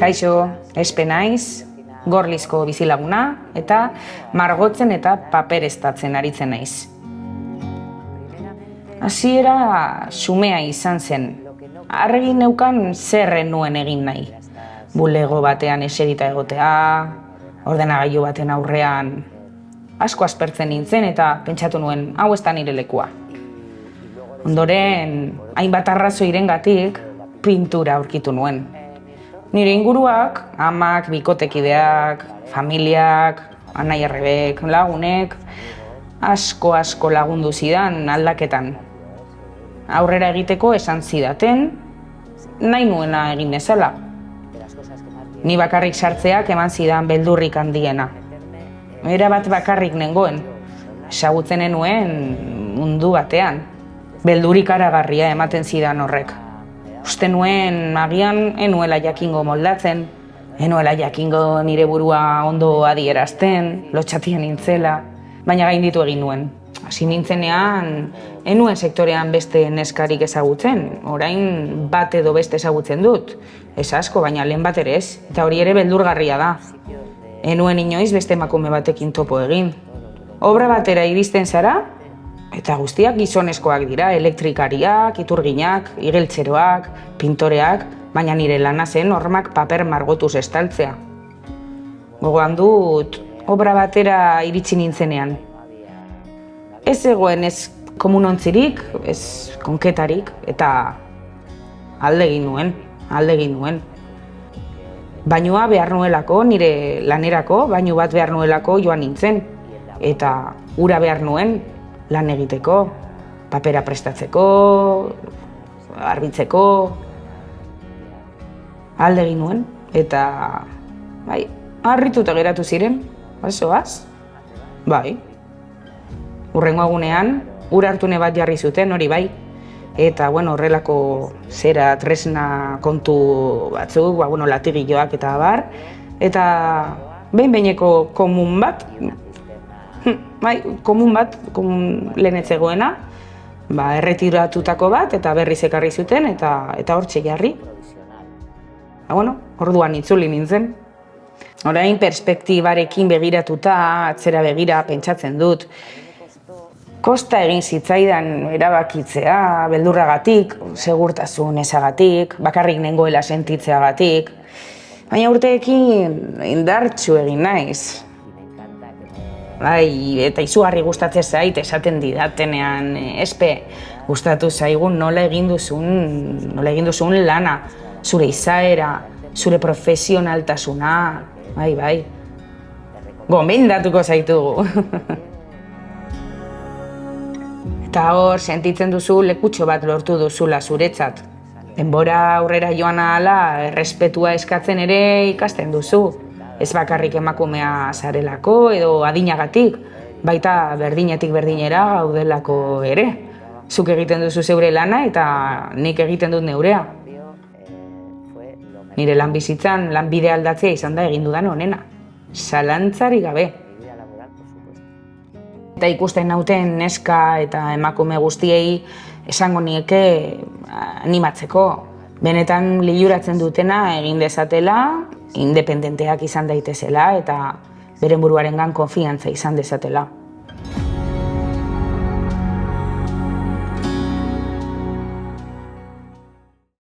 Kaixo, espe naiz, Gorlizko bizilaguna eta margotzen eta papereztatzen aritzen naiz. Hasiera xumea izan zen. Argi neukan zerren nuen egin nahi. Bulego batean eserita egotea, ordenagailu baten aurrean asko aspertzen nintzen eta pentsatu nuen hau ez da nire lekua. Ondoren, hainbat arrazoirengatik pintura aurkitu nuen. Nire inguruak, amak, bikotekideak, familiak, anai arrebek, lagunek, asko lagundu zidan aldaketan. Aurrera egiteko esan zidaten, nahi nuena egin ezala. Ni bakarrik sartzeak eman zidan beldurrik handiena. Erabat bakarrik nengoen, ezagutzen nuen mundu batean. Beldurik aragarria ematen zidan horrek. Uste nuen agian enuela jakingo moldatzen, enuela jakingo nire burua ondo adierazten, lotxatian nintzela, baina gainditu egin nuen. Hasi nintzenean, enuen sektorean beste neskarik ezagutzen, orain bat edo beste ezagutzen dut. Ez asko, baina lehen bat ere ez, eta hori ere beldurgarria da. Enuen inoiz beste emakume batekin topo egin. Obra batera iristen zara, eta guztiak gizonezkoak dira, elektrikariak, iturginak, igeltzeroak, pintoreak, baina nire lana zen hormak paper margotuz estaltzea. Gogoan dut, obra batera iritsi nintzenean. Ez egoen ez komunontzirik, ez konketarik, eta alde egin nuen. Bainua behar nuelako, nire lanerako, bainu bat behar nuelako joan nintzen. Eta ura behar nuen lan egiteko, papera prestatzeko, arbitzeko. Alde egin nuen, eta harrituta geratu ziren, zoaz? Bai. Hurrengo egunean, ura hartune bat jarri zuten, hori bai. Eta, horrelako zera tresna kontu batzuk, latigilloak eta abar. Eta behin-behineko komun bat, lehen ez zegoena, erretiratutako bat eta berriz ekarri zuten eta hortxe jarri. Orduan itzuli nintzen. Orain perspektibarekin begiratuta, atzera begira pentsatzen dut. Kosta egin zitzaidan erabakitzea, beldurragatik, segurtasun ezagatik, bakarrik nengoela sentitzeagatik. Baina urteekin indartsu egin naiz. Eta izugarri gustatzen zait esaten didatenean, espe, gustatu zaigun nola egin duzun lana, zure izaera, zure profesionaltasuna, bai. Gomendatuko zaitugu. Eta hor, sentitzen duzu lekutxo bat lortu duzula zuretzat. Denbora aurrera joan ahala, errespetua eskatzen ere ikasten duzu. Ez bakarrik emakumea zarelako edo adinagatik, baita berdinetik berdinera gaudelako ere. Zuk egiten duzu zeure lana eta nik egiten dut neurea. Nire lan bizitzan, lanbide aldatzea izan da egin dudan honena. Zalantzarik gabe. Eta ikusten nauten neska eta emakume guztiei esango nieke animatzeko. Benetan liluratzen dutena egin dezatela, independenteak izan daitezela eta beren buruarengan konfiantza izan dezatela.